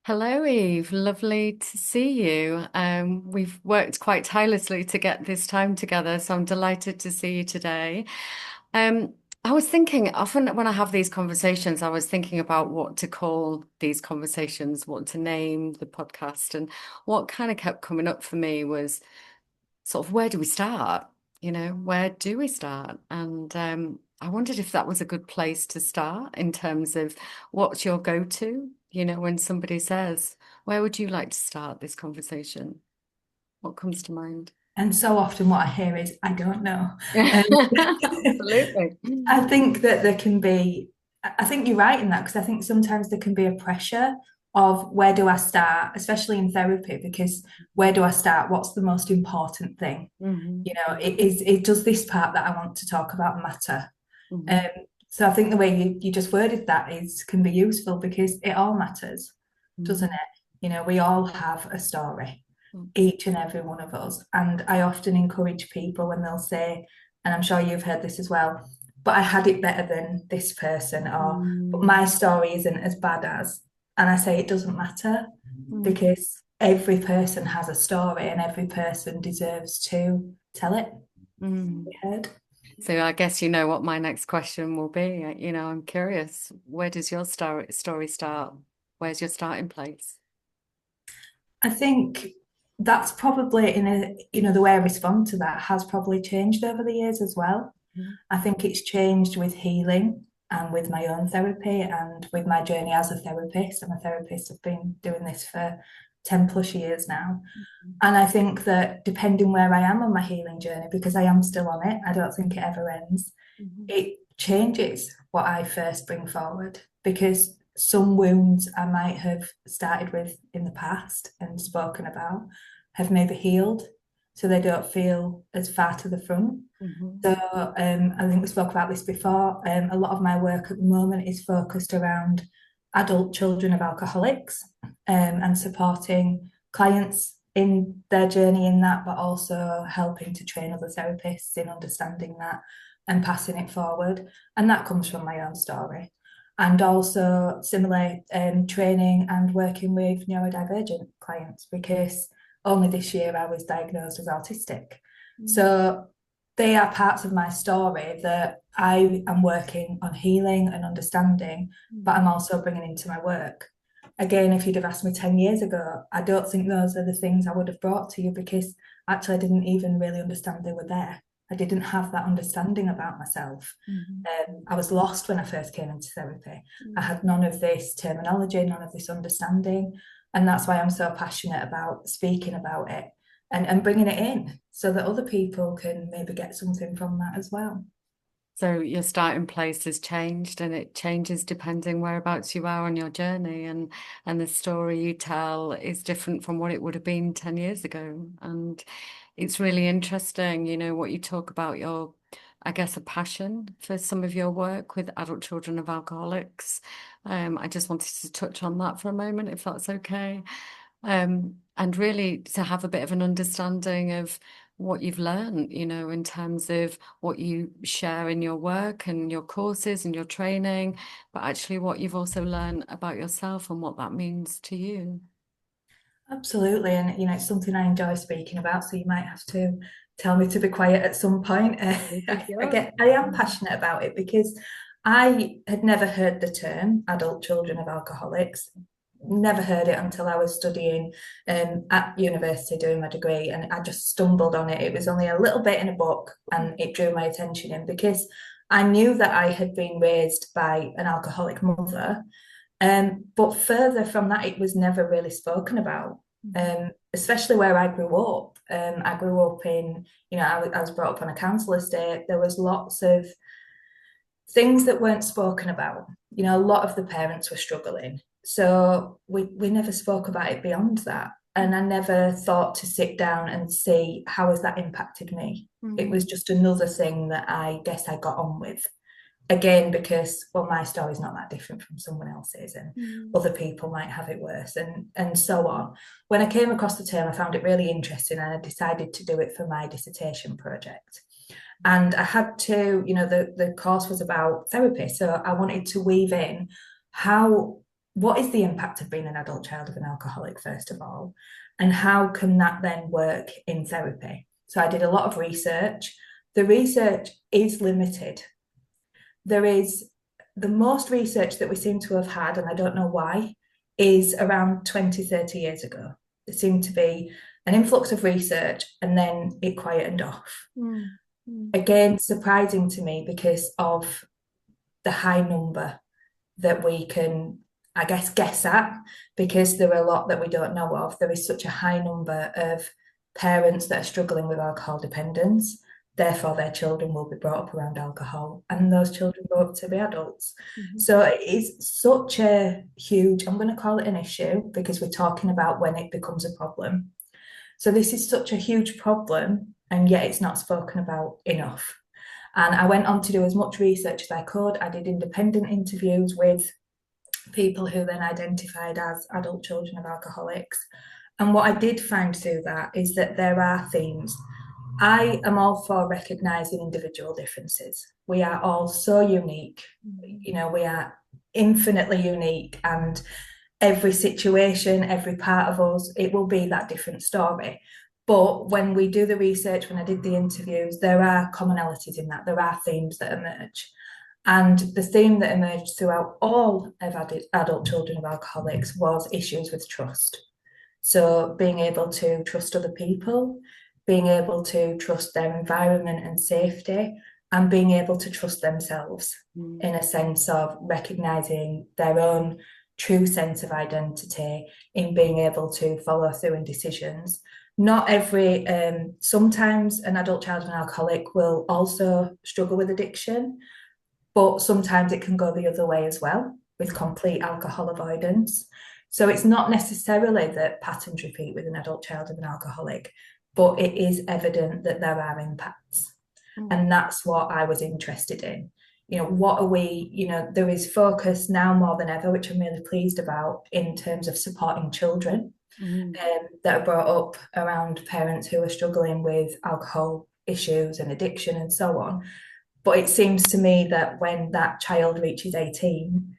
Hello, Eve. Lovely to see you. We've worked quite tirelessly to get this time together, so I'm delighted to see you today. Um, I was thinking, often when I have these conversations, I was thinking about what to call these conversations, what to name the podcast, and what kind of kept coming up for me was sort of where do we start? Where do we start? And I wondered if that was a good place to start in terms of what's your go-to, when somebody says, where would you like to start this conversation? What comes to mind? And so often what I hear is, I don't know. Um, Absolutely. I think that there can be, I think you're right in that, because I think sometimes there can be a pressure of where do I start, especially in therapy, because where do I start? What's the most important thing? Hmm. It does this part that I want to talk about matter? Hmm. Um, so I think the way you just worded that is can be useful because it all matters, doesn't it? We all have a story, each and every one of us. And I often encourage people when they'll say, and I'm sure you've heard this as well, but I had it better than this person, or but Mm. my story isn't as bad as. And I say it doesn't matter Mm. because every person has a story and every person deserves to tell it, Mm. be heard. So I guess you know what my next question will be. I'm curious, where does your story start? Where's your starting place? I think that's probably the way I respond to that has probably changed over the years as well. I think it's changed with healing and with my own therapy and with my journey as a therapist. I'm a therapist, I've been doing this for 10 plus years now. And I think that depending where I am on my healing journey, because I am still on it, I don't think it ever ends, Mhm. it changes what I first bring forward because some wounds I might have started with in the past and spoken about have maybe healed, so they don't feel as far to the front. Mhm. So I think we spoke about this before. A lot of my work at the moment is focused around adult children of alcoholics and supporting clients in their journey in that, but also helping to train other therapists in understanding that and passing it forward. And that comes from my own story. And also, similarly, training and working with neurodivergent clients because only this year I was diagnosed as autistic. Mhm. So they are parts of my story that I am working on healing and understanding, but I'm also bringing into my work. Again, if you'd have asked me 10 years ago, I don't think those are the things I would have brought to you because actually I didn't even really understand they were there. I didn't have that understanding about myself. Mhm. I was lost when I first came into therapy. I Mhm. had none of this terminology, none of this understanding. And that's why I'm so passionate about speaking about it and bringing it in so that other people can maybe get something from that as well. So your starting place has changed and it changes depending whereabouts you are on your journey and the story you tell is different from what it would have been 10 years ago. And it's really interesting, what you talk about your, I guess, a passion for some of your work with adult children of alcoholics. I just wanted to touch on that for a moment, if that's okay. And really to have a bit of an understanding of what you've learned, in terms of what you share in your work and your courses and your training, but actually what you've also learned about yourself and what that means to you. Absolutely. And, it's something I enjoy speaking about. So you might have to tell me to be quiet at some point. Sure. I am passionate about it because I had never heard the term adult children of alcoholics. Never heard it until I was studying at university doing my degree, and I just stumbled on it. It was only a little bit in a book, and it drew my attention in because I knew that I had been raised by an alcoholic mother, but further from that, it was never really spoken about, especially where I grew up. I grew up in, I was brought up on a council estate. There was lots of things that weren't spoken about. A lot of the parents were struggling. So we never spoke about it beyond that. And I never thought to sit down and see how has that impacted me. It was Mm. just another thing that I guess I got on with again because well my story's not that different from someone else's and Mm. other people might have it worse and so on. When I came across the term I found it really interesting and I decided to do it for my dissertation project, and I had to, the course was about therapy, so I wanted to weave in how what is the impact of being an adult child of an alcoholic, first of all, and how can that then work in therapy? So I did a lot of research. The research is limited. There is the most research that we seem to have had, and I don't know why, is around 20, 30 years ago. There seemed to be an influx of research and then it quietened off. Mm. Mm. Again, surprising to me because of the high number that we can, I guess at, because there are a lot that we don't know of. There is such a high number of parents that are struggling with alcohol dependence. Therefore, their children will be brought up around alcohol, and those children grow up to be adults. Mm-hmm. So it is such a huge, I'm going to call it an issue because we're talking about when it becomes a problem. So this is such a huge problem, and yet it's not spoken about enough. And I went on to do as much research as I could. I did independent interviews with people who then identified as adult children of alcoholics. And what I did find through that is that there are themes. I am all for recognising individual differences. We are all so unique. You know, we are infinitely unique, and every situation, every part of us, it will be that different story. But when we do the research, when I did the interviews, there are commonalities in that. There are themes that emerge. And the theme that emerged throughout all of adult children of alcoholics was issues with trust. So being able to trust other people, being able to trust their environment and safety, and being able to trust themselves in a sense of recognizing their own true sense of identity, in being able to follow through in decisions. Not every, sometimes an adult child of an alcoholic will also struggle with addiction, but sometimes it can go the other way as well with complete alcohol avoidance. So it's not necessarily that patterns repeat with an adult child of an alcoholic, but it is evident that there are impacts. And that's what I was interested in. You know, what are we, you know, there is focus now more than ever, which I'm really pleased about, in terms of supporting children that are brought up around parents who are struggling with alcohol issues and addiction and so on. But it seems to me that when that child reaches 18,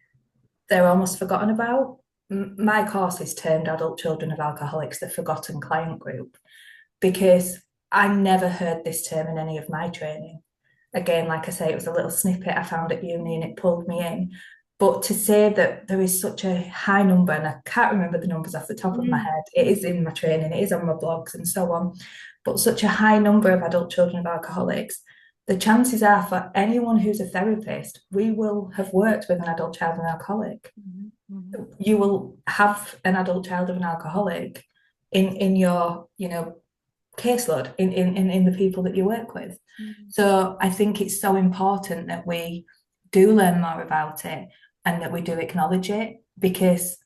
they're almost forgotten about. My course is termed Adult Children of Alcoholics, the Forgotten Client Group, because I never heard this term in any of my training. Again, like I say, it was a little snippet I found at uni and it pulled me in. But to say that there is such a high number, and I can't remember the numbers off the top of my head, it is in my training, it is on my blogs and so on, but such a high number of adult children of alcoholics, the chances are for anyone who's a therapist, we will have worked with an adult child of an alcoholic. You will have an adult child of an alcoholic in your, you know, caseload, in the people that you work with. So I think it's so important that we do learn more about it and that we do acknowledge it, because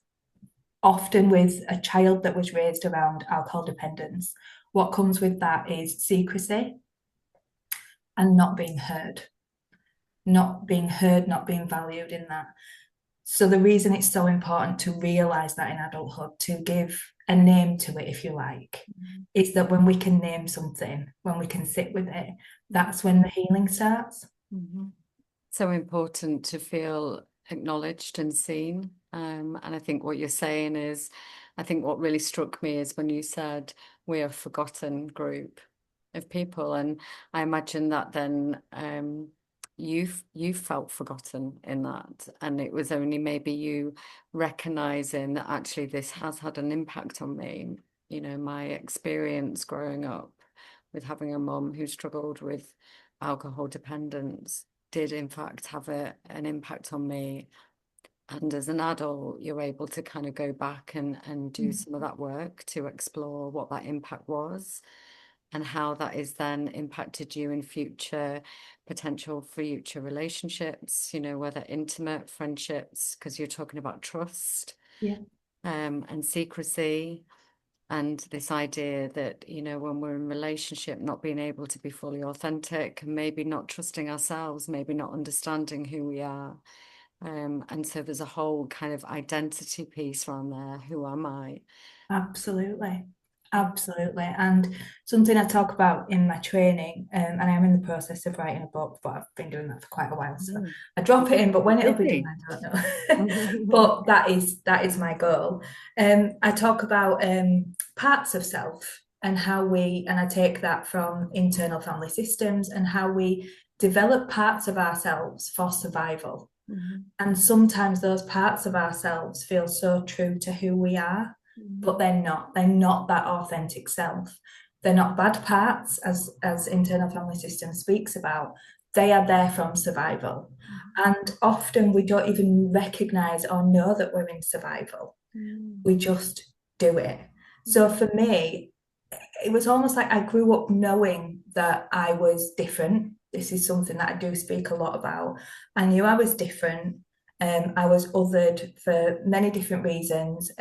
often with a child that was raised around alcohol dependence, what comes with that is secrecy and not being heard, not being heard, not being valued in that. So the reason it's so important to realize that in adulthood, to give a name to it, if you like, is that when we can name something, when we can sit with it, that's when the healing starts. So important to feel acknowledged and seen. And I think what you're saying is, I think what really struck me is when you said we're a forgotten group of people. And I imagine that then you felt forgotten in that. And it was only maybe you recognizing that actually this has had an impact on me. You know, my experience growing up with having a mum who struggled with alcohol dependence did in fact have an impact on me. And as an adult, you're able to kind of go back and do some of that work to explore what that impact was and how that is then impacted you in future potential future relationships, you know, whether intimate friendships, because you're talking about trust and secrecy. And this idea that, you know, when we're in relationship, not being able to be fully authentic, maybe not trusting ourselves, maybe not understanding who we are. And so there's a whole kind of identity piece around there. Who am I? Absolutely. Absolutely. And something I talk about in my training, and I'm in the process of writing a book, but I've been doing that for quite a while. So Mm. I drop it in, but when it'll be done, Busy. I don't know. But that is my goal. I talk about parts of self and how we, and I take that from internal family systems and how we develop parts of ourselves for survival. Mhm. And sometimes those parts of ourselves feel so true to who we are, but Mhm. they're not. They're not that authentic self. They're not bad parts, as internal family system speaks about. They are there from survival. And often we don't even recognize or know that we're in survival. Mhm. We just do it. So Mhm. for me, it was almost like I grew up knowing that I was different. This is something that I do speak a lot about. I knew I was different. I was othered for many different reasons,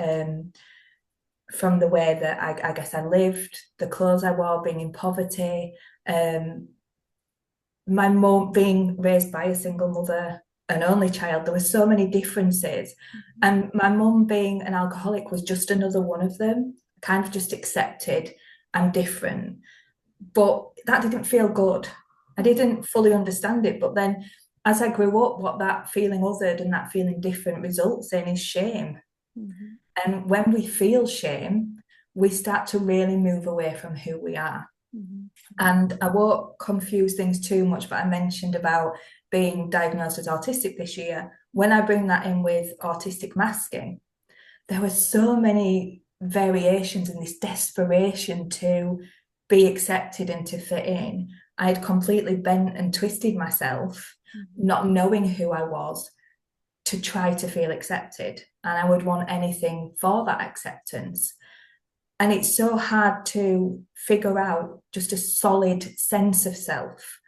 from the way that I guess I lived, the clothes I wore, being in poverty, um, my mum being raised by a single mother, an only child. There were so many differences. And my mum being an alcoholic was just another one of them, kind of just accepted I'm different. But that didn't feel good. I didn't fully understand it. But then as I grew up, what that feeling othered and that feeling different results in is shame. Mhm. And when we feel shame, we start to really move away from who we are. Mhm. And I won't confuse things too much, but I mentioned about being diagnosed as autistic this year. When I bring that in with autistic masking, there were so many variations and this desperation to be accepted and to fit in. I had completely bent and twisted myself, Mhm. not knowing who I was, to try to feel accepted. And I would want anything for that acceptance. And it's so hard to figure out just a solid sense of self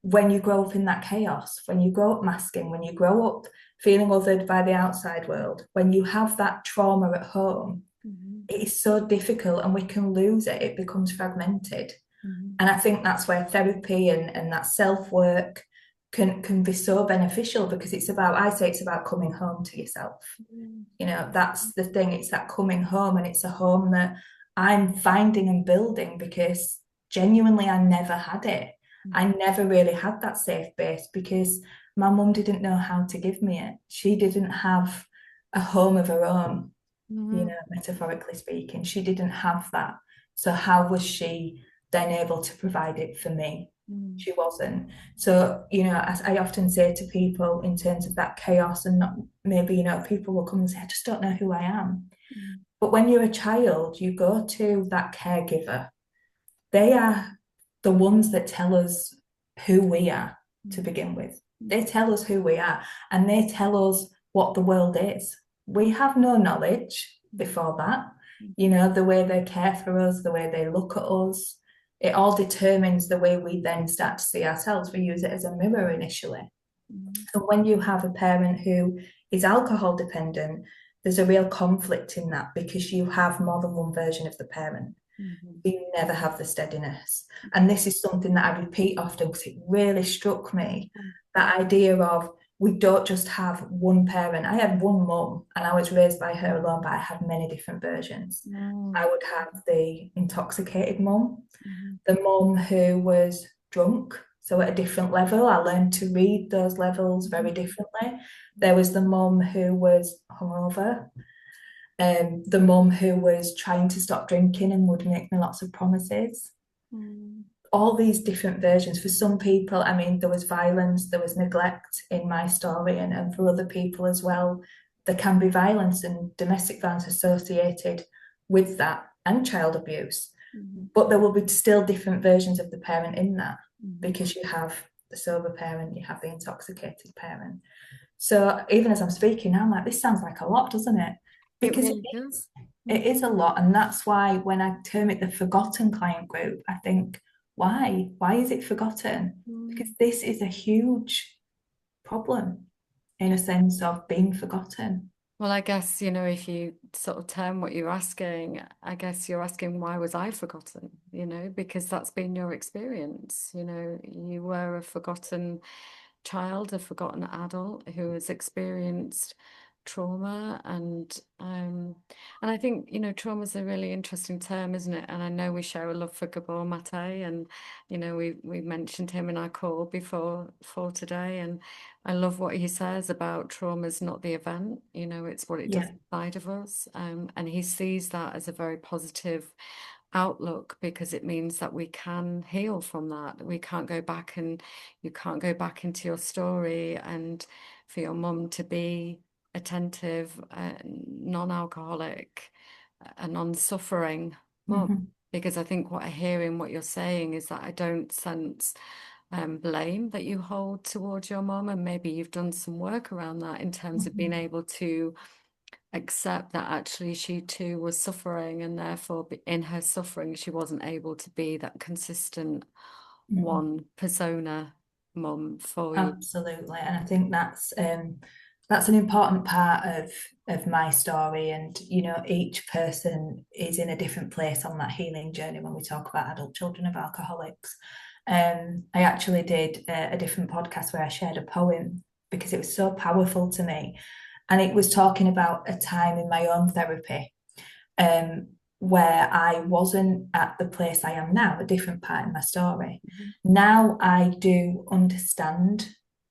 when you grow up in that chaos, when you grow up masking, when you grow up feeling othered by the outside world, when you have that trauma at home. Mhm. It is so difficult and we can lose it. It becomes fragmented. Mhm. And I think that's where therapy and that self-work can be so beneficial, because it's about, I say it's about coming home to yourself. Mhm. That's the thing. It's that coming home, and it's a home that I'm finding and building because genuinely I never had it. I never really had that safe base because my mum didn't know how to give me it. She didn't have a home of her own, Mhm. metaphorically speaking. She didn't have that. So how was she then able to provide it for me? Mhm. She wasn't. So, as I often say to people in terms of that chaos, and not maybe, people will come and say, I just don't know who I am. Mhm. But when you're a child, you go to that caregiver. They are the ones that tell us who we are to begin with. They tell us who we are, and they tell us what the world is. We have no knowledge before that. The way they care for us, the way they look at us, it all determines the way we then start to see ourselves. We use it as a mirror initially. Mhm. And when you have a parent who is alcohol dependent, there's a real conflict in that because you have more than one version of the parent. Mhm. You never have the steadiness. And this is something that I repeat often because it really struck me, that idea of we don't just have one parent. I had one mum and I was raised by her alone, but I had many different versions. I Mhm. would have the intoxicated mum, Mhm. the mum who was drunk. So at a different level, I learned to read those levels very differently. There was the mum who was hungover, the mum who was trying to stop drinking and would make me lots of promises. Mhm. All these different versions. For some people, I mean, there was violence, there was neglect in my story, and for other people as well, there can be violence and domestic violence associated with that and child abuse. Mhm. But there will be still different versions of the parent in that, Mhm. because you have the sober parent, you have the intoxicated parent. So even as I'm speaking now, I'm like, this sounds like a lot, doesn't it? It Because it really is. does. It Mhm. is a lot. And that's why when I term it the forgotten client group, I think, why? Why is it forgotten? Because Mhm. this is a huge problem in a sense of being forgotten. Well, I guess, if you sort of term what you're asking, I guess you're asking, why was I forgotten? Because that's been your experience. You were a forgotten child, a forgotten adult who has experienced trauma. And I think, trauma is a really interesting term, isn't it? And I know we share a love for Gabor Mate, and we mentioned him in our call before for today, and I love what he says about trauma is not the event, it's what it does Yeah. inside of us. And he sees that as a very positive outlook, because it means that we can heal from that. We can't go back, and you can't go back into your story and for your mum to be attentive, non-alcoholic, a non-suffering mum. Hmm. Because I think what I hear in what you're saying is that I don't sense blame that you hold towards your mum, and maybe you've done some work around that in terms of being Hmm. able to accept that actually she too was suffering, and therefore in her suffering she wasn't able to be that consistent Hmm. one persona mum for you. Absolutely, and I think that's an important part of my story. And each person is in a different place on that healing journey when we talk about adult children of alcoholics. I actually did a different podcast where I shared a poem because it was so powerful to me, and it was talking about a time in my own therapy um, where I wasn't at the place I am now, a different part in my story. Mhm. Now I do understand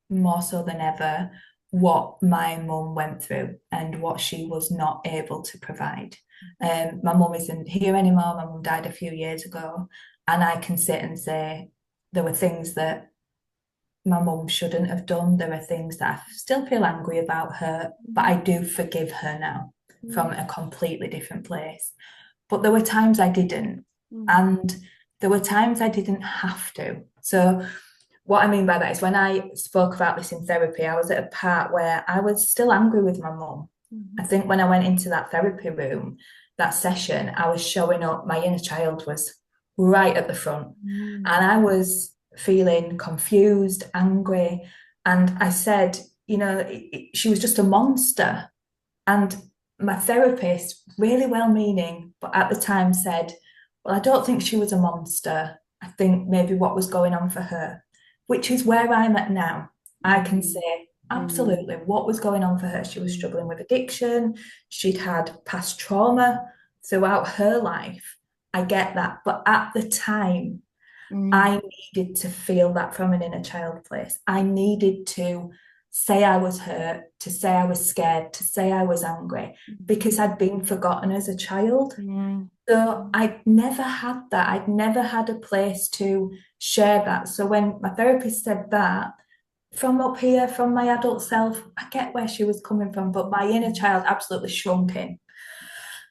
more so than ever what my mum went through and what she was not able to provide. My mum isn't here anymore. My mum died a few years ago, and I can sit and say there were things that my mum shouldn't have done. There are things that I still feel angry about her, but I do forgive her now from a completely different place. But there were times I didn't, Mhm. and there were times I didn't have to. So, what I mean by that is when I spoke about this in therapy, I was at a part where I was still angry with my mum. I Mhm. think when I went into that therapy room, that session, I was showing up, my inner child was right at the front, Mhm. and I was feeling confused, angry. And I said, she was just a monster. And my therapist, really well meaning, but at the time said, well, I don't think she was a monster. I think maybe what was going on for her, which is where I'm at now. I can Mhm. say Mhm. absolutely what was going on for her. She was Mhm. struggling with addiction. She'd had past trauma throughout her life. I get that. But at the time, Mhm. I needed to feel that from an inner child place. I needed to say I was hurt, to say I was scared, to say I was angry, Mhm. because I'd been forgotten as a child. Mhm. So I'd never had that. I'd never had a place to share that. So when my therapist said that, from up here, from my adult self, I get where she was coming from, but my inner child absolutely shrunk in.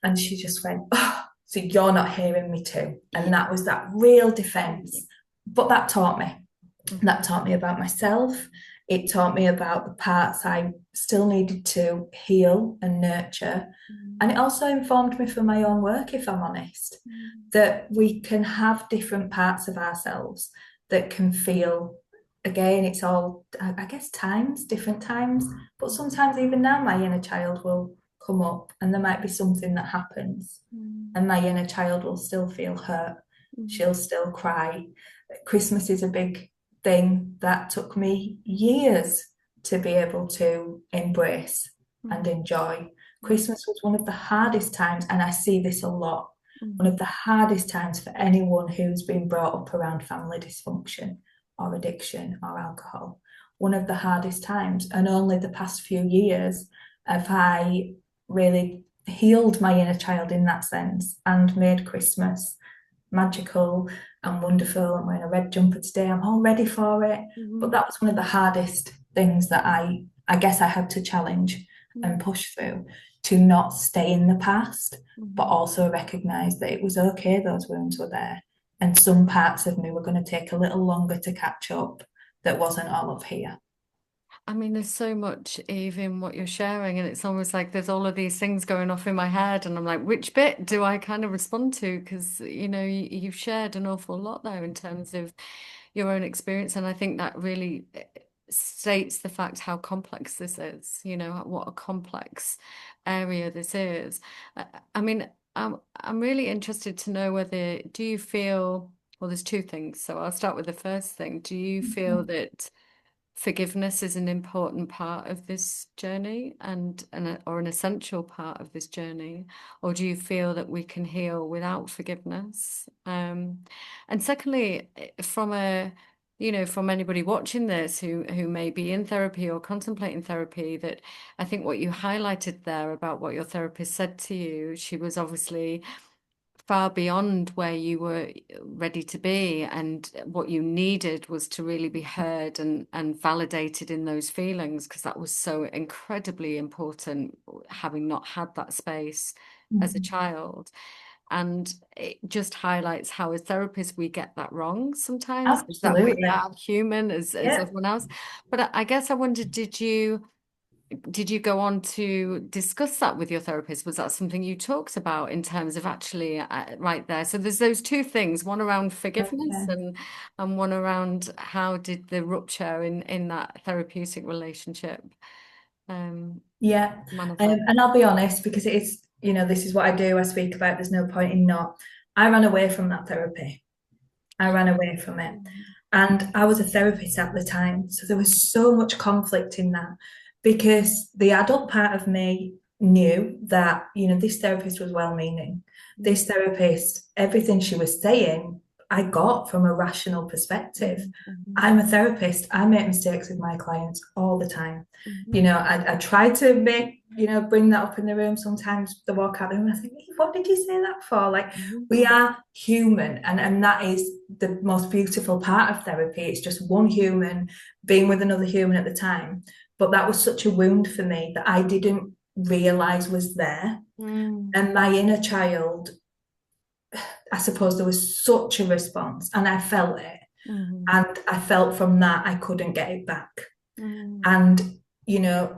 And she just went, oh, so you're not hearing me too. And Yeah. that was that real defense. But that taught me. That taught me about myself. It taught me about the parts I still needed to heal and nurture. Mhm. And it also informed me for my own work, if I'm honest, that we can have different parts of ourselves that can feel, again, it's all, I guess, times, different times. But sometimes, even now, my inner child will come up and there might be something that happens, Mhm. and my inner child will still feel hurt. Mhm. She'll still cry. Christmas is a big thing that took me years to be able to embrace and Mhm. enjoy. Mhm. Christmas was one of the hardest times, and I see this a lot. One of Mhm. the hardest times for anyone who's been brought up around family dysfunction or addiction or alcohol. One of the hardest times. And only the past few years have I really healed my inner child in that sense and made Christmas magical and wonderful. I'm wearing a red jumper today. I'm all ready for it. But Mhm. that was one of the hardest things that I guess I had to challenge and Mhm. push through, to not stay in the past, but Mhm. also recognize that it was okay, those wounds were there. And some parts of me were going to take a little longer to catch up that wasn't all of here. I mean, there's so much, Eve, in what you're sharing, and it's almost like there's all of these things going off in my head, and I'm like, which bit do I kind of respond to? Because, you've shared an awful lot there in terms of your own experience, and I think that really states the fact how complex this is, what a complex area this is. I mean, I'm really interested to know whether, do you feel, well, there's two things, so I'll start with the first thing. Do you feel Mhm. that forgiveness is an important part of this journey or an essential part of this journey? Or do you feel that we can heal without forgiveness? And secondly, from anybody watching this who may be in therapy or contemplating therapy, that I think what you highlighted there about what your therapist said to you, she was obviously far beyond where you were ready to be, and what you needed was to really be heard and validated in those feelings, because that was so incredibly important, having not had that space as a child. And it just highlights how as therapists we get that wrong sometimes, is that we Absolutely. are human as Yeah. everyone else. But I guess I wondered, did you go on to discuss that with your therapist? Was that something you talked about in terms of actually right there? So there's those two things, one around forgiveness Yeah. and one around how did the rupture in that therapeutic relationship Yeah. manifest? And I'll be honest, because it is, this is what I do. I speak about, there's no point in not. I ran away from that therapy. I ran away from it. And I was a therapist at the time. So there was so much conflict in that, because the adult part of me knew that, this therapist was well meaning. This therapist, everything she was saying, I got from a rational perspective. I'm a therapist. I make mistakes with my clients all the time. I try to bring that up in the room. Sometimes they walk out the room and I think, what did you say that for? Like, we are human, and that is the most beautiful part of therapy. It's just one human being with another human at the time. But that was such a wound for me that I didn't realize was there. And my inner child, I suppose there was such a response, and I felt it. And I felt from that I couldn't get it back. And,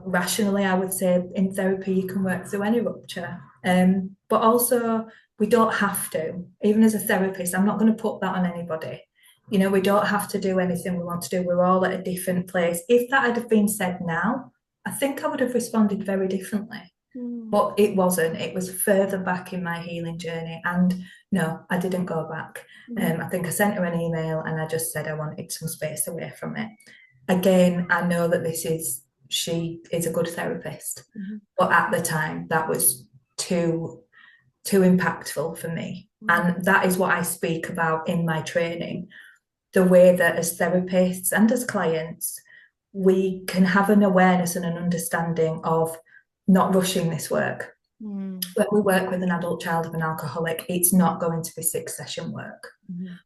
rationally, I would say in therapy, you can work through any rupture. But also, we don't have to. Even as a therapist, I'm not going to put that on anybody. We don't have to do anything we want to do. We're all at a different place. If that had been said now, I think I would have responded very differently. But it wasn't. It was further back in my healing journey. And no, I didn't go back. I think I sent her an email and I just said I wanted some space away from it. Again, I know that she is a good therapist, but at the time that was too impactful for me. And that is what I speak about in my training, the way that as therapists and as clients, we can have an awareness and an understanding of not rushing this work. When we work with an adult child of an alcoholic, it's not going to be 6-session work.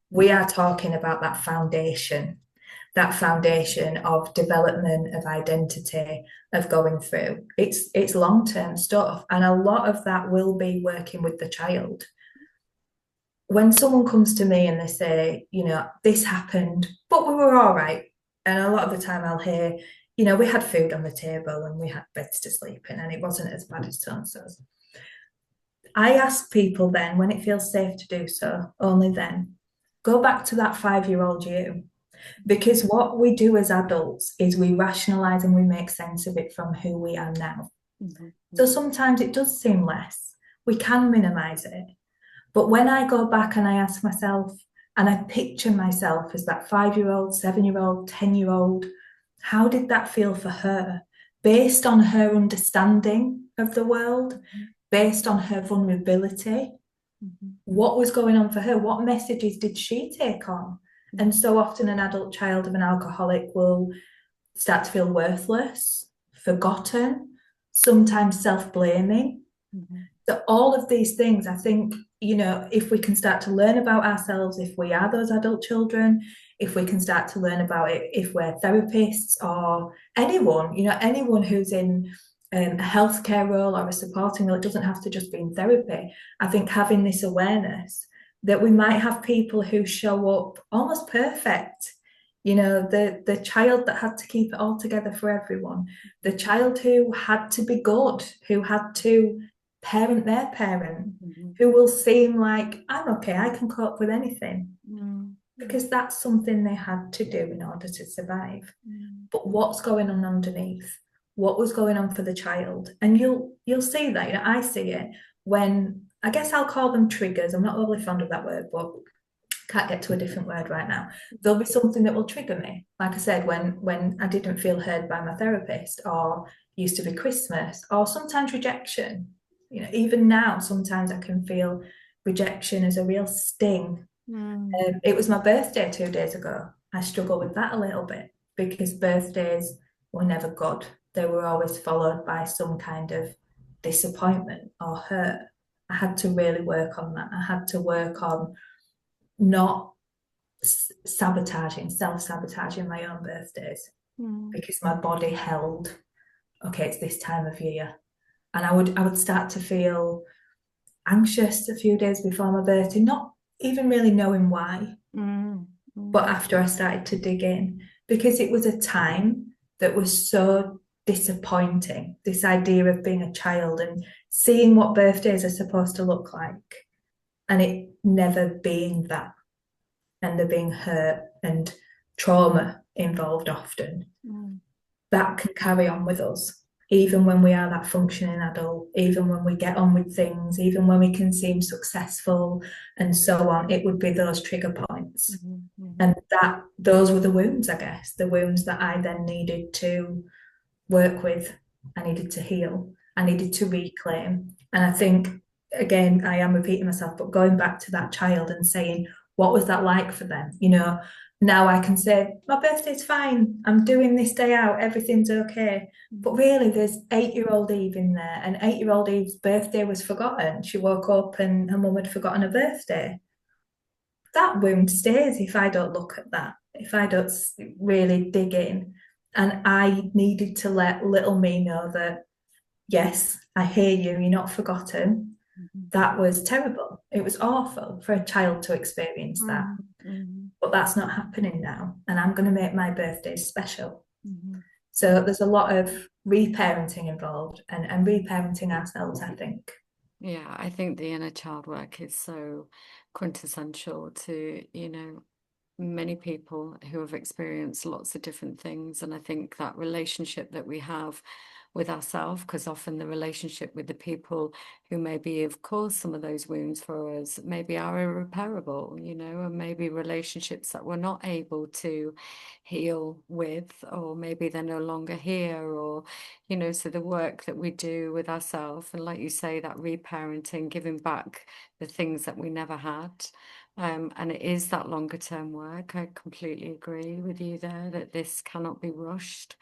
We are talking about that foundation of development, of identity, of going through. It's long-term stuff. And a lot of that will be working with the child. When someone comes to me and they say, this happened, but we were all right. And a lot of the time I'll hear, we had food on the table and we had beds to sleep in and it wasn't as bad as so-and-so's. I ask people then, when it feels safe to do so, only then, go back to that 5-year-old you. Because what we do as adults is we rationalize and we make sense of it from who we are now. So sometimes it does seem less. We can minimize it. But when I go back and I ask myself, and I picture myself as that 5-year-old, 7-year-old, 10-year-old, how did that feel for her? Based on her understanding of the world, based on her vulnerability, what was going on for her? What messages did she take on? And so often an adult child of an alcoholic will start to feel worthless, forgotten, sometimes self-blaming. So all of these things, I think, if we can start to learn about ourselves, if we are those adult children, if we can start to learn about it, if we're therapists or anyone who's in a healthcare role or a supporting role, it doesn't have to just be in therapy. I think having this awareness that we might have people who show up almost perfect, the child that had to keep it all together for everyone, the child who had to be good, who had to parent their parent, who will seem like, I'm okay, I can cope with anything, because that's something they had to do in order to survive. But what's going on underneath? What was going on for the child? And you'll see that, I see it when, I guess I'll call them triggers. I'm not really fond of that word, but can't get to a different word right now. There'll be something that will trigger me. Like I said, when I didn't feel heard by my therapist, or used to be Christmas, or sometimes rejection. Even now, sometimes I can feel rejection as a real sting. Mm. It was my birthday 2 days ago. I struggle with that a little bit because birthdays were never good. They were always followed by some kind of disappointment or hurt. I had to really work on that. I had to work on not sabotaging, self-sabotaging my own birthdays Mm. because my body held, okay, it's this time of year. And I would start to feel anxious a few days before my birthday, not even really knowing why. Mm. But Mm. after I started to dig in, because it was a time that was so disappointing, this idea of being a child and seeing what birthdays are supposed to look like, and it never being that, and there being hurt and trauma involved often, Mm. that can carry on with us. Even when we are that functioning adult, even when we get on with things, even when we can seem successful and so on, it would be those trigger points. Mhm, And mhm, those were the wounds, I guess, the wounds that I then needed to work with. I needed to heal. I needed to reclaim. And I think, again, I am repeating myself, but going back to that child and saying, what was that like for them? Now I can say, my birthday's fine. I'm doing this day out. Everything's okay. But really, there's 8-year-old Eve in there, and 8-year-old Eve's birthday was forgotten. She woke up and her mum had forgotten her birthday. That wound stays if I don't look at that, if I don't really dig in. And I needed to let little me know that, yes, I hear you, you're not forgotten. mhm, That was terrible. It was awful for a child to experience that. mhm, mhm, But that's not happening now. And I'm going to make my birthday special. mhm. So there's a lot of reparenting involved and reparenting ourselves, I think. Yeah, I think the inner child work is so quintessential to, many people who have experienced lots of different things. And I think that relationship that we have with ourselves, because often the relationship with the people who maybe have caused some of those wounds for us maybe are irreparable, and maybe relationships that we're not able to heal with, or maybe they're no longer here, or, so the work that we do with ourselves, and like you say, that reparenting, giving back the things that we never had. And it is that longer term work. I completely agree with you there that this cannot be rushed.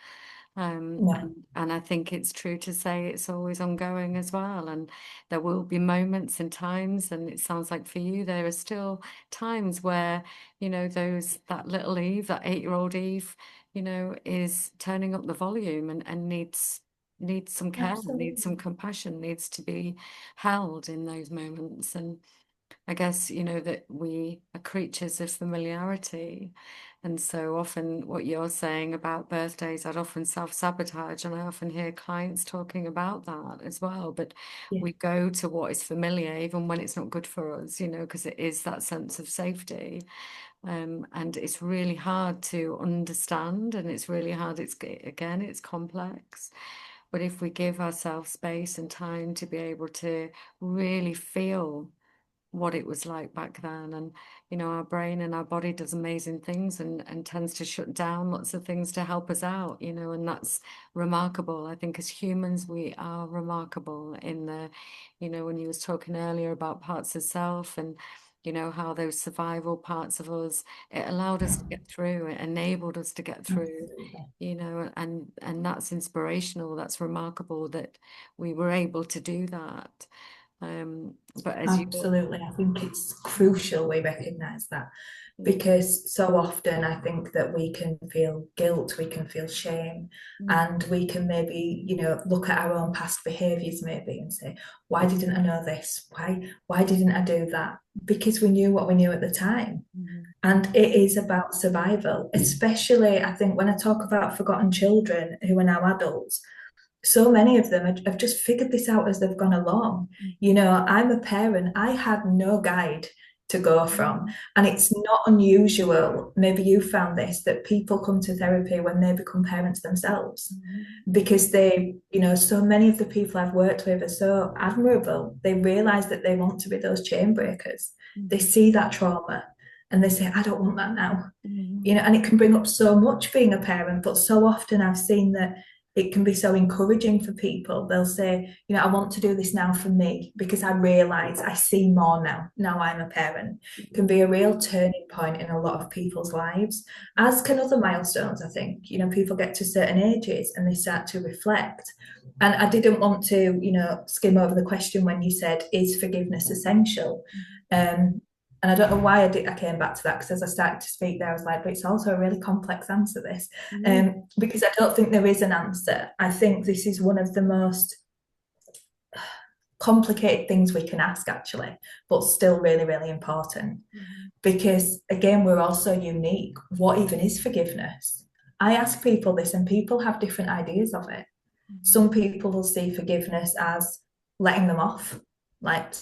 No, And I think it's true to say it's always ongoing as well. And there will be moments and times, and it sounds like for you, there are still times where, that little Eve, that 8-year-old Eve, is turning up the volume and needs some care, needs some absolutely. compassion, needs to be held in those moments. And I guess, that we are creatures of familiarity. And so often what you're saying about birthdays, I'd often self-sabotage, and I often hear clients talking about that as well. But Yeah, we go to what is familiar, even when it's not good for us, because it is that sense of safety. And it's really hard to understand, and it's really hard. It's complex. But if we give ourselves space and time to be able to really feel what it was like back then, and our brain and our body does amazing things and tends to shut down lots of things to help us out, and that's remarkable. I think as humans we are remarkable in the, when you was talking earlier about parts of self, and how those survival parts of us, it allowed us to get through, it enabled us to get through, absolutely. and that's inspirational, that's remarkable that we were able to do that. But as you Absolutely. I think it's crucial we recognise that mm, because so often I think that we can feel guilt, we can feel shame, mm, and we can maybe, look at our own past behaviours maybe and say, why didn't I know this? Why didn't I do that? Because we knew what we knew at the time. mhm, And it is about survival, especially I think when I talk about forgotten children who are now adults, so many of them have just figured this out as they've gone along. I'm a parent, I had no guide to go from. mhm, And it's not unusual, maybe you found this, that people come to therapy when they become parents themselves. mhm, Because so many of the people I've worked with are so admirable. They realize that they want to be those chain breakers. They mhm, see that trauma. and they say, I don't want that now. Mm. You know, and it can bring up so much being a parent, but so often I've seen that it can be so encouraging for people. They'll say, you know, I want to do this now for me because I realize I see more now I'm a parent. It can be a real turning point in a lot of people's lives, as can other milestones. I think, you know, people get to certain ages and they start to reflect. And I didn't want to, you know, skim over the question when you said, is forgiveness essential? And I don't know why I came back to that, because as I started to speak there, I was like, but it's also a really complex answer, this, because I don't think there is an answer. I think this is one of the most complicated things we can ask, actually, but still really, really important. Because again, we're all so unique. What even is forgiveness? I ask people this, and people have different ideas of it. Some people will see forgiveness as letting them off, like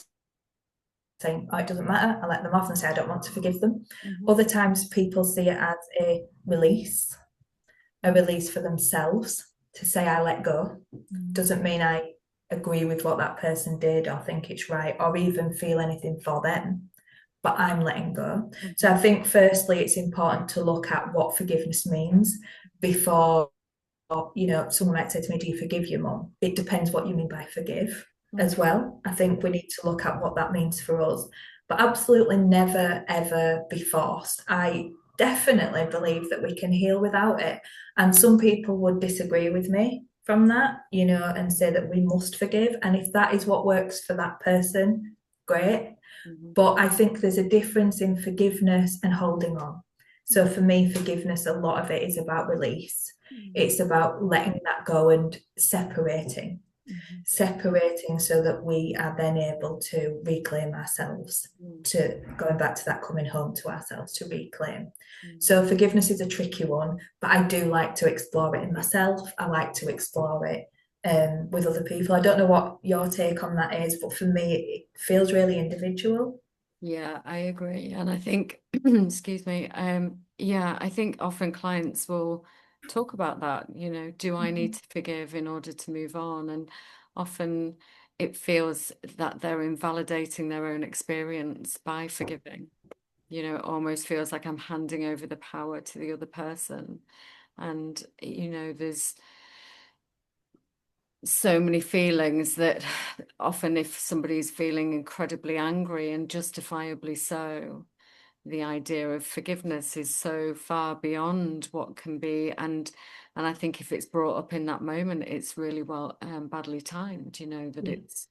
saying, oh, it doesn't matter, I let them off and say, I don't want to forgive them. Other times people see it as a release for themselves, to say, I let go. Doesn't mean I agree with what that person did or think it's right or even feel anything for them, but I'm letting go. So I think firstly, it's important to look at what forgiveness means before, you know, someone might say to me, do you forgive your mum? It depends what you mean by forgive as well. I think we need to look at what that means for us, but absolutely never, ever be forced. I definitely believe that we can heal without it. And some people would disagree with me from that, you know, and say that we must forgive. And if that is what works for that person, great. But I think there's a difference in forgiveness and holding on. So for me, forgiveness, a lot of it is about release. It's about letting that go and separating so that we are then able to reclaim ourselves, to going back to that coming home to ourselves, to reclaim. So forgiveness is a tricky one, but I do like to explore it in myself. I like to explore it with other people. I don't know what your take on that is, but for me, it feels really individual. Yeah, I agree. And I think, excuse me, yeah, I think often clients will talk about that, you know, do I need to forgive in order to move on? And often it feels that they're invalidating their own experience by forgiving. You know, it almost feels like I'm handing over the power to the other person. And, you know, there's so many feelings that often if somebody's feeling incredibly angry and justifiably so, the idea of forgiveness is so far beyond what can be, and I think if it's brought up in that moment, it's really badly timed, you know, that Yeah. it's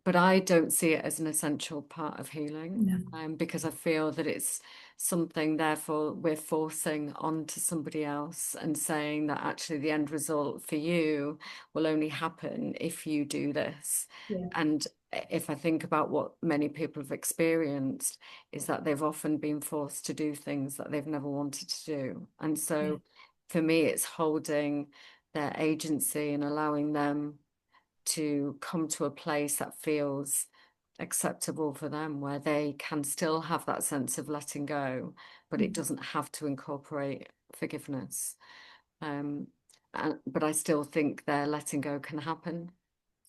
but I don't see it as an essential part of healing, No. because I feel that it's something, therefore, we're forcing onto somebody else and saying that actually the end result for you will only happen if you do this. Yeah. And if I think about what many people have experienced, is that they've often been forced to do things that they've never wanted to do. And Yeah. so for me, it's holding their agency and allowing them to come to a place that feels acceptable for them, where they can still have that sense of letting go, but it doesn't have to incorporate forgiveness. Um, but I still think their letting go can happen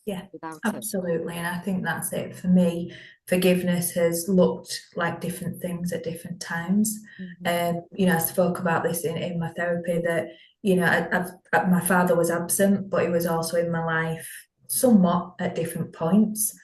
Yeah, without it. absolutely. And I think that's it for me. Forgiveness has looked like different things at different times. You know, I spoke about this in my therapy that, you know, my father was absent, but he was also in my life somewhat at different points.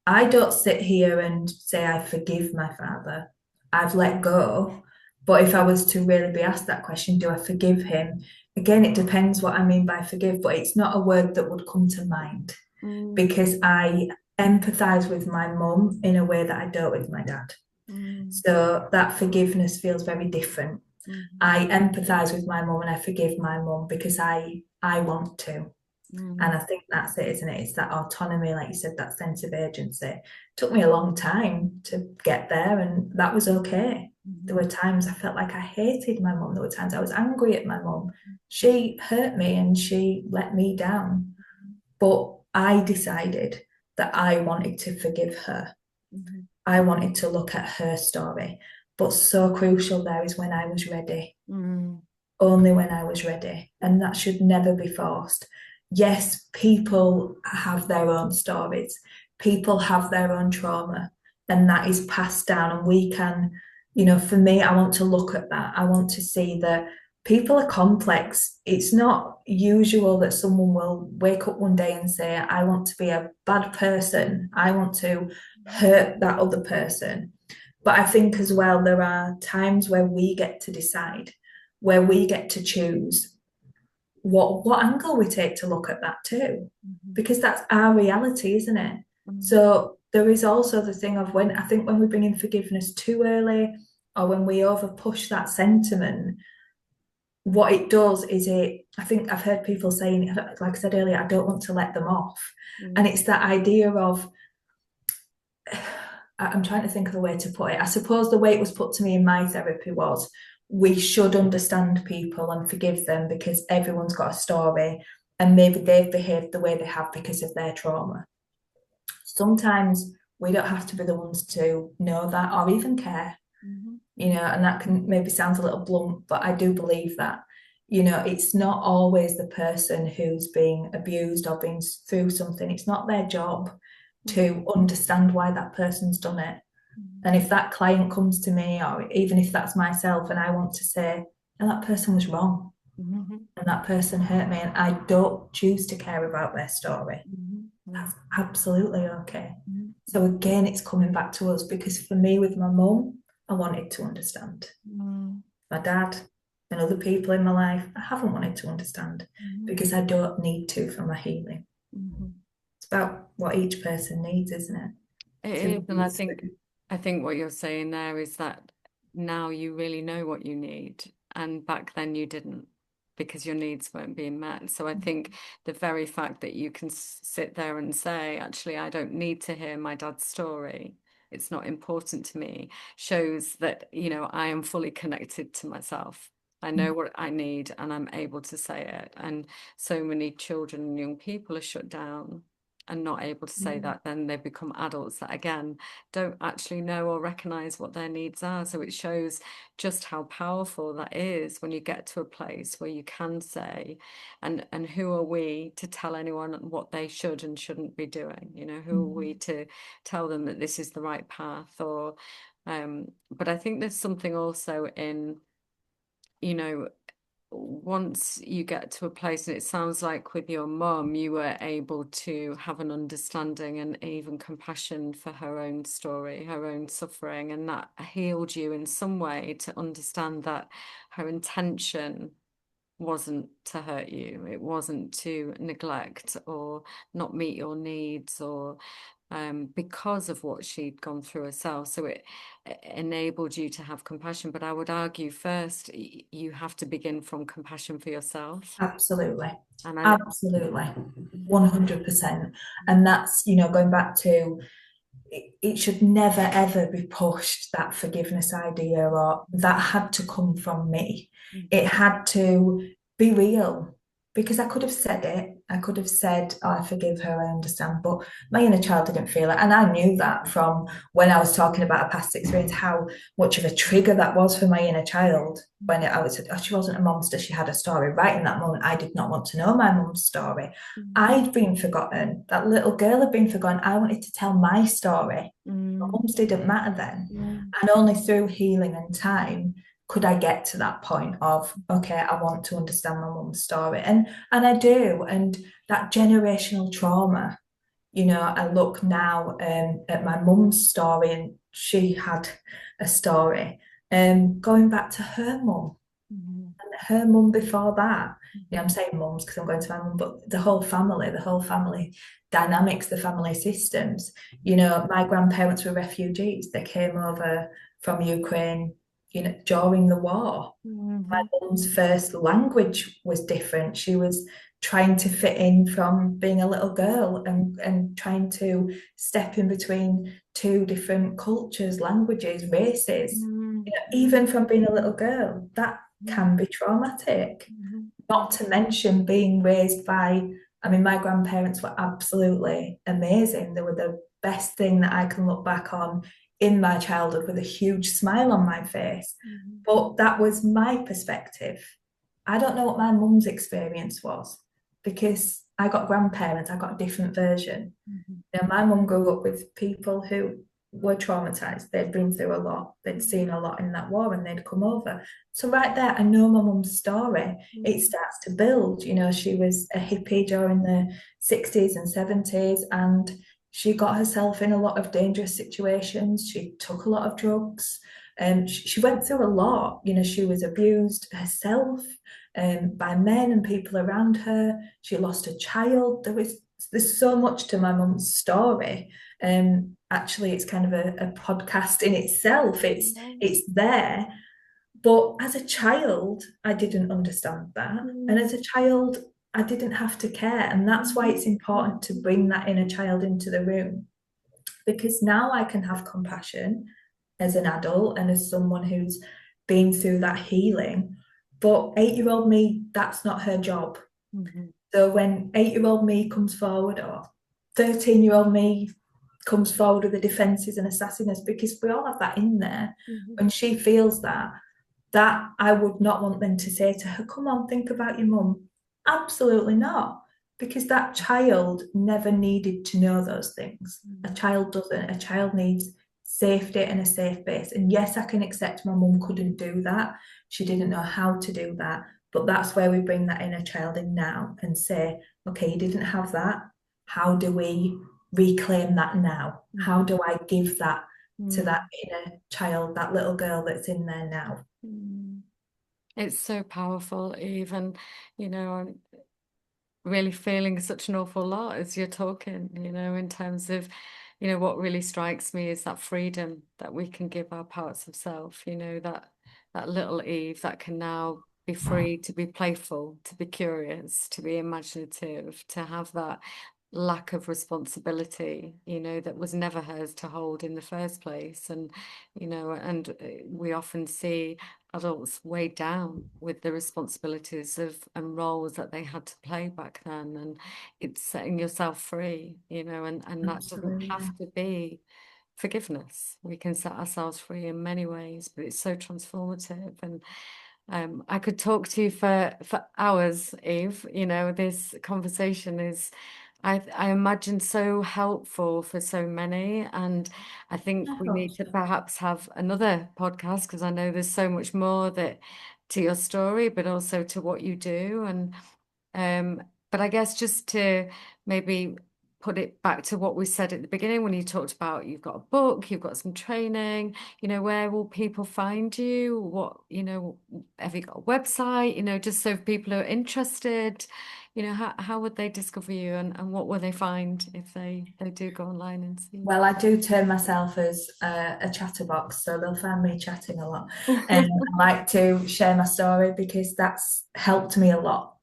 I don't sit here and say I forgive my father. I've let go. But if I was to really be asked that question, do I forgive him? Again, it depends what I mean by forgive, but it's not a word that would come to mind Mm, because I empathize with my mum in a way that I don't with my dad. mm, So that forgiveness feels very different. mm, I empathize with my mum and I forgive my mum because I want to. And I mm, think that's it, isn't it? It's that autonomy, like you said, that sense of agency. It took me a long time to get there, and that was okay. There mm, were times I felt like I hated my mum. There were times I was angry at my mum. She hurt me and she let me down. But I decided that I wanted to forgive her. mm, I wanted to look at her story. But so crucial there is when I was ready, mm, only when I was ready. And that should never be forced. Yes, people have their own stories, people have their own trauma, and that is passed down. And we can, for me, I want to look at that. I want to see that people are complex. It's not usual that someone will wake up one day and say, I want to be a bad person. I want to hurt that other person. But I think as well, there are times where we get to decide, where we get to choose what angle we take to look at that too, because that's our reality, isn't it? So there is also the thing of when I think when we bring in forgiveness too early, or when we over push that sentiment, what it does is I think I've heard people saying, like I said earlier, I don't want to let them off. And it's that idea of, I'm trying to think of a way to put it. I suppose the way it was put to me in my therapy was, we should understand people and forgive them because everyone's got a story and maybe they've behaved the way they have because of their trauma. Sometimes we don't have to be the ones to know that or even care, and that can maybe sound a little blunt, but I do believe that, it's not always the person who's being abused or been through something. It's not their job to understand why that person's done it. And if that client comes to me, or even if that's myself, and I want to say, and that person was wrong, and that person hurt me, and I don't choose to care about their story, that's absolutely okay. So again, it's coming back to us, because for me, with my mum, I wanted to understand. My dad and other people in my life, I haven't wanted to understand because I don't need to for my healing. It's about what each person needs, isn't it? It is, and I think what you're saying there is that now you really know what you need, and back then you didn't because your needs weren't being met. So I think the very fact that you can sit there and say, actually, I don't need to hear my dad's story. It's not important to me, shows that, I am fully connected to myself. I know what I need and I'm able to say it. And so many children and young people are shut down and not able to say that. Then they become adults that, again, don't actually know or recognize what their needs are. So it shows just how powerful that is when you get to a place where you can say, and who are we to tell anyone what they should and shouldn't be doing? Who are we to tell them that this is the right path? Or but I think there's something also in, once you get to a place, and it sounds like with your mum, you were able to have an understanding and even compassion for her own story, her own suffering, and that healed you in some way to understand that her intention wasn't to hurt you. It wasn't to neglect or not meet your needs, or because of what she'd gone through herself. So it enabled you to have compassion. But I would argue first, you have to begin from compassion for yourself. Absolutely. And I, Absolutely. 100%. And that's, going back to, it should never ever be pushed, that forgiveness idea, or that had to come from me. It had to be real, because I could have said it. I could have said, oh, I forgive her, I understand. But my inner child didn't feel it. And I knew that from when I was talking about a past experience, how much of a trigger that was for my inner child. When I was, oh, she wasn't a monster, she had a story. Right in that moment, I did not want to know my mum's story. I'd been forgotten. That little girl had been forgotten. I wanted to tell my story. My mum's didn't matter then. And only through healing and time could I get to that point of, okay, I want to understand my mum's story. And I do. And that generational trauma, I look now at my mum's story, and she had a story going back to her mum. And her mum before that, I'm saying mums because I'm going to my mum, but the whole family dynamics, the family systems. My grandparents were refugees. They came over from Ukraine, during the war. My mum's first language was different. She was trying to fit in from being a little girl, and trying to step in between two different cultures, languages, races. Even from being a little girl, that can be traumatic. Not to mention being raised by, I mean, my grandparents were absolutely amazing. They were the best thing that I can look back on in my childhood with a huge smile on my face. But that was my perspective. I don't know what my mum's experience was, because I got grandparents, I got a different version. My mum grew up with people who were traumatized. They'd been through a lot. They'd seen a lot in that war, and they'd come over. So right there, I know my mum's story. It starts to build. You know, she was a hippie during the 60s and 70s, and she got herself in a lot of dangerous situations. She took a lot of drugs, and she went through a lot. You know, she was abused herself by men and people around her. She lost a child. There's so much to my mum's story. Actually, it's kind of a podcast in itself. It's there, but as a child, I didn't understand that, and as a child, I didn't have to care, and that's why it's important to bring that inner child into the room, because now I can have compassion as an adult and as someone who's been through that healing. But 8-year-old me, that's not her job. So when 8-year-old me comes forward, or 13-year-old me comes forward with the defenses and a sassiness, because we all have that in there. When she feels that I would not want them to say to her, come on, think about your mum. Absolutely not. Because that child never needed to know those things. A child doesn't. A child needs safety and a safe base. And yes, I can accept my mum couldn't do that. She didn't know how to do that. But that's where we bring that inner child in now and say, okay, you didn't have that. How do we reclaim that now? How do I give that to that inner child, that little girl that's in there now? It's so powerful, Eve, and I'm really feeling such an awful lot as you're talking, in terms of, what really strikes me is that freedom that we can give our parts of self, that little Eve that can now be free to be playful, to be curious, to be imaginative, to have that lack of responsibility, that was never hers to hold in the first place. And, we often see adults weighed down with the responsibilities of and roles that they had to play back then. And it's setting yourself free, and that doesn't have to be forgiveness. We can set ourselves free in many ways, but it's so transformative. And I could talk to you for hours, Eve. This conversation is, I imagine, so helpful for so many. And I think we need to perhaps have another podcast, because I know there's so much more that to your story, but also to what you do. But I guess just to maybe put it back to what we said at the beginning when you talked about you've got a book, you've got some training, where will people find you? What, have you got a website, just so if people are interested, how would they discover you, and what will they find if they do go online and see? Well, I do term myself as a chatterbox, so they'll find me chatting a lot. And I like to share my story because that's helped me a lot.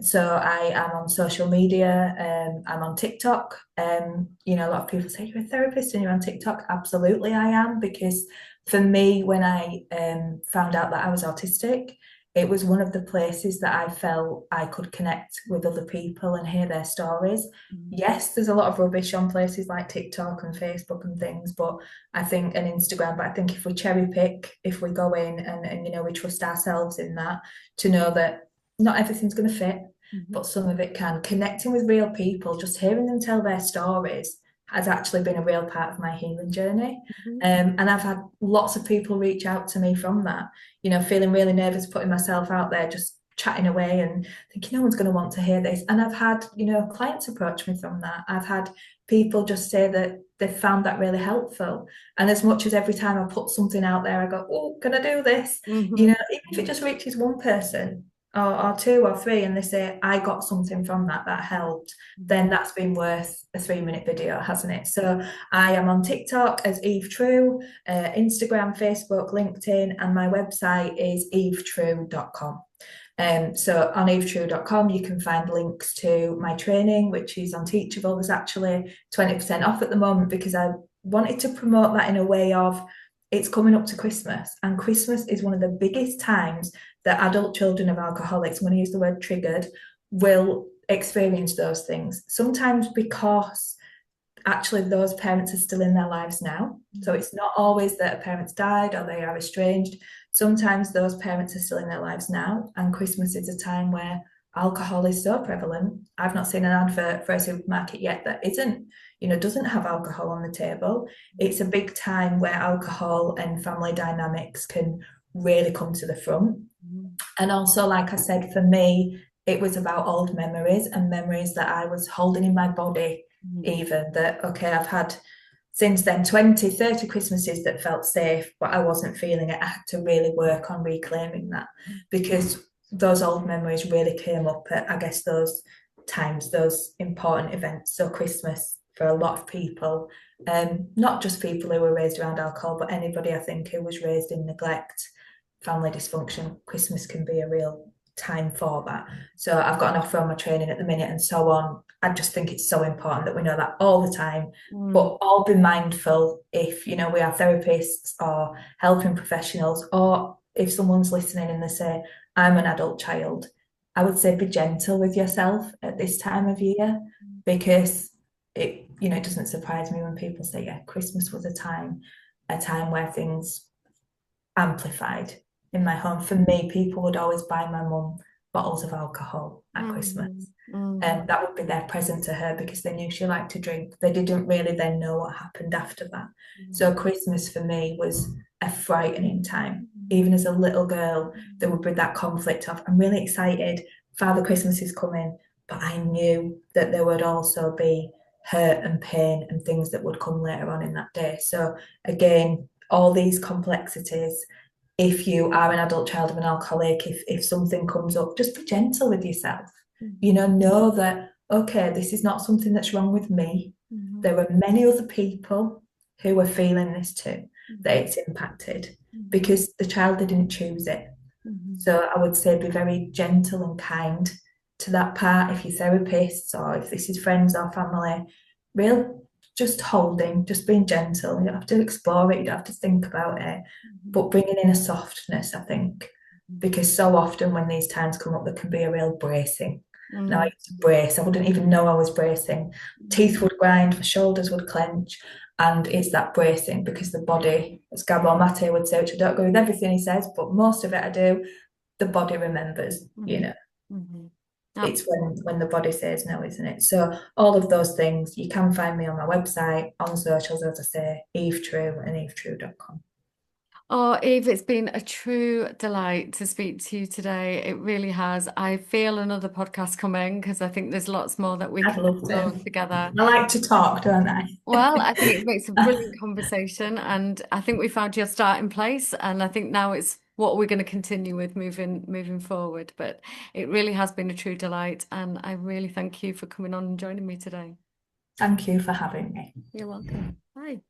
So I am on social media. I'm on TikTok. A lot of people say you're a therapist and you're on TikTok. Absolutely, I am, because for me, when I found out that I was autistic, it was one of the places that I felt I could connect with other people and hear their stories. Yes, there's a lot of rubbish on places like TikTok and Facebook and things, but I think, and Instagram, but I think if we cherry pick, if we go in and we trust ourselves in that, to know that not everything's going to fit, but some of it can. Connecting with real people, just hearing them tell their stories has actually been a real part of my healing journey. And I've had lots of people reach out to me from that, feeling really nervous putting myself out there, just chatting away and thinking no one's going to want to hear this. And I've had, clients approach me from that. I've had people just say that they found that really helpful. And as much as every time I put something out there, I go, oh, can I do this? Even if it just reaches one person, or two or three, and they say, I got something from that helped, then that's been worth a 3-minute video, hasn't it? So I am on TikTok as Eve True, Instagram, Facebook, LinkedIn, and my website is evetrue.com. So on evetrue.com, you can find links to my training, which is on Teachable. There's actually 20% off at the moment, because I wanted to promote that in a way of, it's coming up to Christmas, and Christmas is one of the biggest times that adult children of alcoholics, I'm going to use the word triggered, will experience those things. Sometimes because actually those parents are still in their lives now. So it's not always that a parent's died or they are estranged. Sometimes those parents are still in their lives now, and Christmas is a time where alcohol is so prevalent. I've not seen an advert for a supermarket yet that isn't, doesn't have alcohol on the table. It's a big time where alcohol and family dynamics can really come to the front. And also, like I said, for me, it was about old memories and memories that I was holding in my body, even that, okay, I've had since then 20, 30 Christmases that felt safe, but I wasn't feeling it. I had to really work on reclaiming that because those old memories really came up at, I guess, those times, those important events. So Christmas for a lot of people, not just people who were raised around alcohol, but anybody I think who was raised in neglect, family dysfunction, Christmas can be a real time for that. So I've got an offer on my training at the minute and so on. I just think it's so important that we know that all the time, but all be mindful if, we are therapists or helping professionals, or if someone's listening and they say, I'm an adult child, I would say be gentle with yourself at this time of year, because it doesn't surprise me when people say, yeah, Christmas was a time where things amplified in my home. For me, people would always buy my mum bottles of alcohol at Christmas. And that would be their present to her because they knew she liked to drink. They didn't really then know what happened after that. So Christmas for me was a frightening time. Even as a little girl, there would be that conflict of, I'm really excited, Father Christmas is coming, but I knew that there would also be hurt and pain and things that would come later on in that day. So again, all these complexities, if you are an adult child of an alcoholic, if something comes up, just be gentle with yourself. Know that, okay, this is not something that's wrong with me. There are many other people who are feeling this too, that it's impacted because the child didn't choose it. So I would say be very gentle and kind to that part. If you're therapists or if this is friends or family, real just holding, just being gentle. You don't have to explore it, you don't have to think about it, but bringing in a softness, I think, because so often when these times come up, there can be a real bracing. Now I used to brace, I wouldn't even know I was bracing. Teeth would grind, my shoulders would clench, and it's that bracing because the body, as Gabor Mate would say, which I don't agree with everything he says, but most of it I do, the body remembers. It's when the body says no, isn't it? So all of those things, you can find me on my website, on socials, as I say, Eve True and evetrue.com. Oh, Eve, it's been a true delight to speak to you today. It really has. I feel another podcast coming because I think there's lots more that we I'd can love explore to. together. I like to talk, don't I? Well, I think it makes a brilliant conversation, and I think we found your starting place, and I think now it's what we're going to continue with moving forward. But it really has been a true delight, and I really thank you for coming on and joining me today. Thank you for having me. You're welcome. Bye.